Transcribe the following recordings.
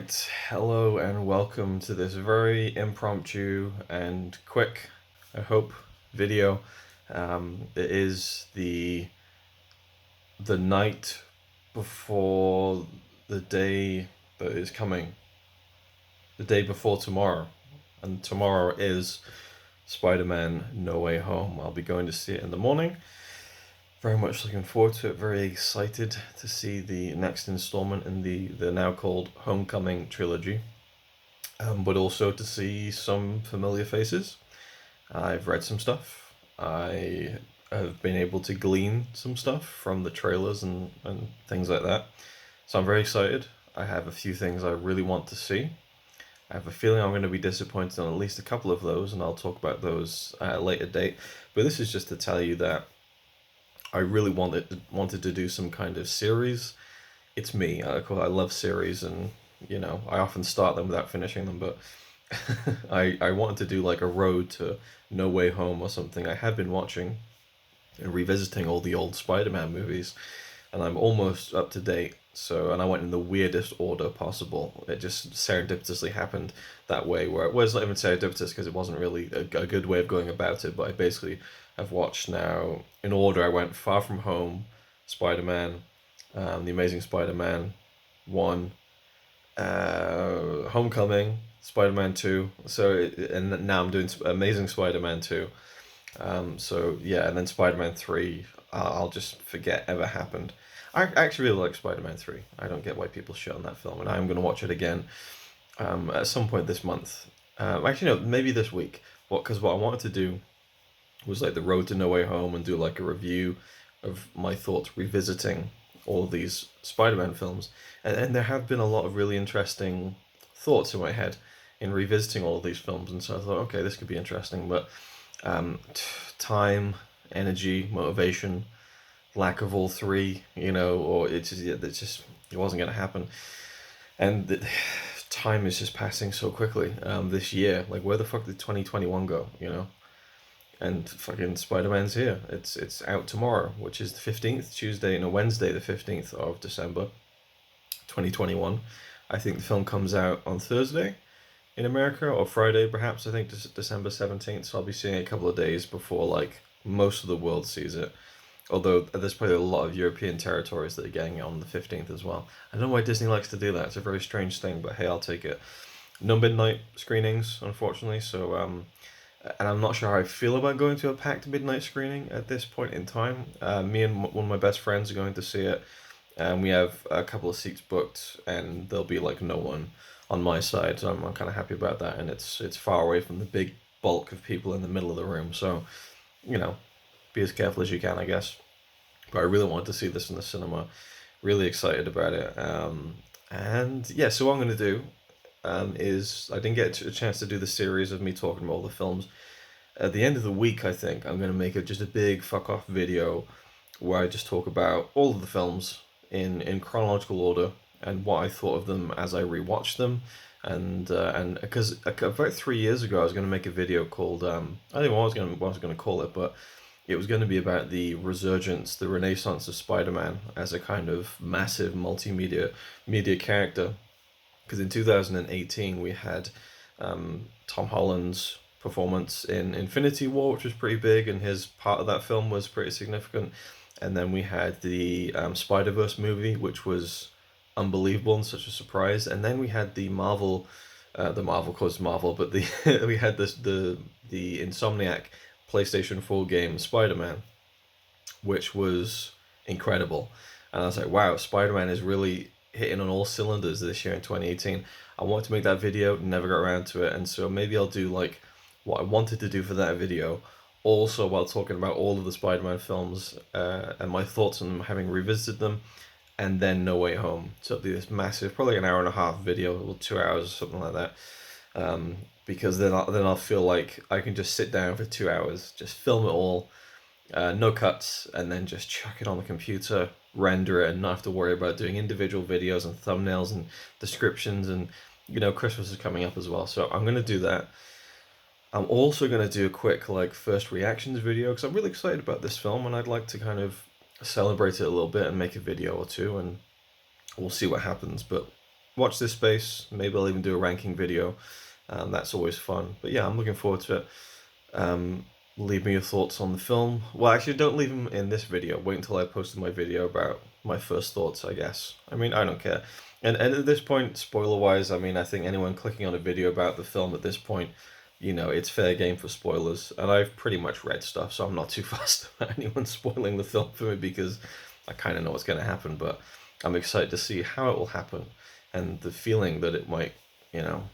Alright, hello and welcome to this very impromptu and quick, I hope, video. It is the night before the day that is coming, the day before tomorrow, and tomorrow is Spider-Man No Way Home. I'll be going to see it in the morning. Very much looking forward to it. Very excited to see the next installment in the now called Homecoming trilogy, but also to see some familiar faces. I've read some stuff. I have been able to glean some stuff from the trailers and things like that. So I'm very excited. I have a few things I really want to see. I have a feeling I'm going to be disappointed on at least a couple of those, and I'll talk about those at a later date. But this is just to tell you that I really wanted to do some kind of series. It's me. I love series, and I often start them without finishing them. But I wanted to do like a road to No Way Home or something. I had been watching and revisiting all the old Spider-Man movies, and I'm almost up to date. So, and I went in the weirdest order possible. It just serendipitously happened that way. Where it's not even serendipitous because it wasn't really a good way of going about it. But I basically have watched now in order. I went Far From Home, Spider-Man, The Amazing Spider-Man 1, Homecoming, Spider-Man 2. And now I'm doing Amazing Spider-Man 2. So yeah, and then Spider-Man 3, I'll just forget ever happened. I actually really like Spider-Man 3. I don't get why people shit on that film, and I'm going to watch it again at some point this month. Actually, no, maybe this week. Because what I wanted to do was like the Road to No Way Home and do like a review of my thoughts revisiting all of these Spider-Man films. And there have been a lot of really interesting thoughts in my head in revisiting all of these films, and so I thought, okay, this could be interesting, but time, energy, motivation, lack of all three, or it wasn't going to happen. And time is just passing so quickly this year. Like, where the fuck did 2021 go, And fucking Spider-Man's here. It's out tomorrow, which is the 15th, Wednesday the 15th of December, 2021. I think the film comes out on Thursday in America, or Friday perhaps, I think December 17th, so I'll be seeing it a couple of days before like most of the world sees it. Although there's probably a lot of European territories that are getting it on the 15th as well. I don't know why Disney likes to do that. It's a very strange thing, but hey, I'll take it. No midnight screenings, unfortunately, so and I'm not sure how I feel about going to a packed midnight screening at this point in time. Me and one of my best friends are going to see it, and we have a couple of seats booked, and there'll be like no one on my side, so I'm kind of happy about that, and it's far away from the big bulk of people in the middle of the room, so, be as careful as you can, I guess. But I really wanted to see this in the cinema, really excited about it, and yeah, so what I'm going to do is, I didn't get a chance to do the series of me talking about all the films. At the end of the week, I think, I'm going to make just a big fuck off video where I just talk about all of the films in chronological order and what I thought of them as I rewatched them. And because about 3 years ago, I was going to make a video called, I don't know what I was going to call it, but it was going to be about the resurgence, the renaissance of Spider-Man as a kind of massive media character. Because in 2018 we had Tom Holland's performance in Infinity War, which was pretty big, and his part of that film was pretty significant. And then we had the Spider-Verse movie, which was unbelievable and such a surprise. And then we had the Marvel, caused Marvel, but we had the Insomniac PlayStation 4 game Spider-Man, which was incredible. And I was like, wow, Spider-Man is really hitting on all cylinders this year in 2018. I wanted to make that video, never got around to it, and so maybe I'll do like what I wanted to do for that video, also while talking about all of the Spider-Man films and my thoughts on them, having revisited them, and then No Way Home. So it'll be this massive, probably an hour and a half video, or 2 hours or something like that. Because then I'll feel like I can just sit down for 2 hours, just film it all, no cuts, and then just chuck it on the computer, render it, and not have to worry about doing individual videos and thumbnails and descriptions. And Christmas is coming up as well, so I'm gonna do that. I'm also gonna do a quick like first reactions video because I'm really excited about this film, and I'd like to kind of celebrate it a little bit and make a video or two, and we'll see what happens. But watch this space. Maybe I'll even do a ranking video. That's always fun. But yeah, I'm looking forward to it. Leave me your thoughts on the film. Well, actually, don't leave them in this video. Wait until I posted my video about my first thoughts, I guess. I mean, I don't care. And at this point, spoiler-wise, I mean, I think anyone clicking on a video about the film at this point, you know, it's fair game for spoilers. And I've pretty much read stuff, so I'm not too fussed about anyone spoiling the film for me because I kind of know what's going to happen. But I'm excited to see how it will happen and the feeling that it might, you know,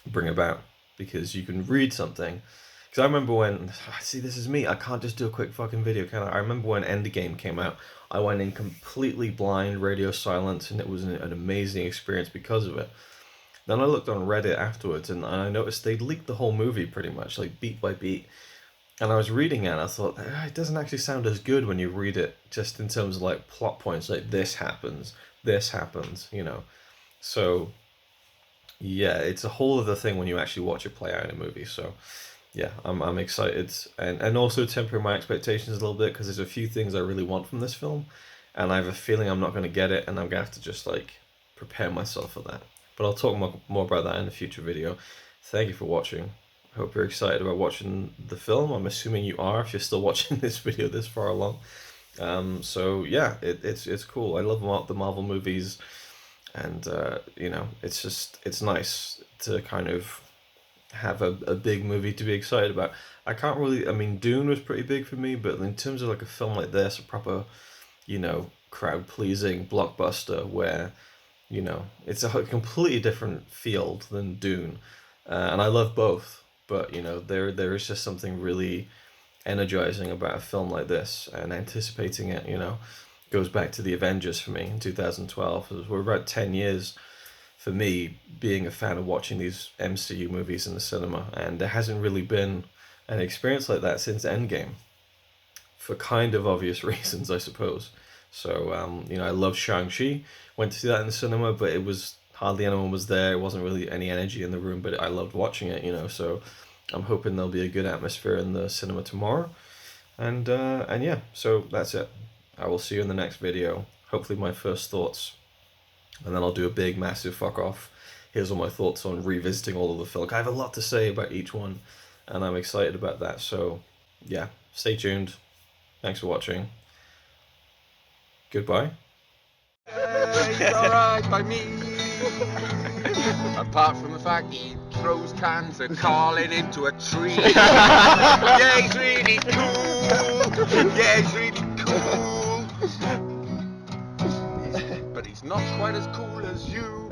bring about. Because you can read something. Because I remember when, see, this is me, I can't just do a quick fucking video, can I? I remember when Endgame came out, I went in completely blind, radio silence, and it was an amazing experience because of it. Then I looked on Reddit afterwards, and I noticed they'd leaked the whole movie pretty much, like beat by beat. And I was reading it, and I thought, it doesn't actually sound as good when you read it, just in terms of like plot points, like this happens, you know. So, yeah, it's a whole other thing when you actually watch it play out in a movie, so yeah, I'm excited, and also tempering my expectations a little bit because there's a few things I really want from this film, and I have a feeling I'm not going to get it, and I'm going to have to just like prepare myself for that. But I'll talk more about that in a future video. Thank you for watching. I hope you're excited about watching the film. I'm assuming you are if you're still watching this video this far along. So yeah, it's cool. I love the Marvel movies, and you know, it's nice to kind of have a big movie to be excited about. I can't really, I mean, Dune was pretty big for me, but in terms of like a film like this, a proper, you know, crowd pleasing blockbuster where, you know, it's a completely different field than Dune, and I love both. But you know, there is just something really energizing about a film like this, and anticipating it. You know, goes back to the Avengers for me in 2012. We're about 10 years for me being a fan of watching these MCU movies in the cinema, and there hasn't really been an experience like that since Endgame, for kind of obvious reasons, I suppose. So, you know, I love Shang-Chi, went to see that in the cinema, but it was hardly anyone was there, it wasn't really any energy in the room, but I loved watching it, you know, so I'm hoping there'll be a good atmosphere in the cinema tomorrow. And yeah, so that's it. I will see you in the next video, hopefully my first thoughts, and then I'll do a big, massive fuck off. Here's all my thoughts on revisiting all of the film. I have a lot to say about each one, and I'm excited about that. So, yeah, stay tuned. Thanks for watching. Goodbye. It's alright by me. Apart from the fact he throws cans and calling into a tree. Yeah, he's really cool. Yeah, he's really cool. But he's not quite as cool as you.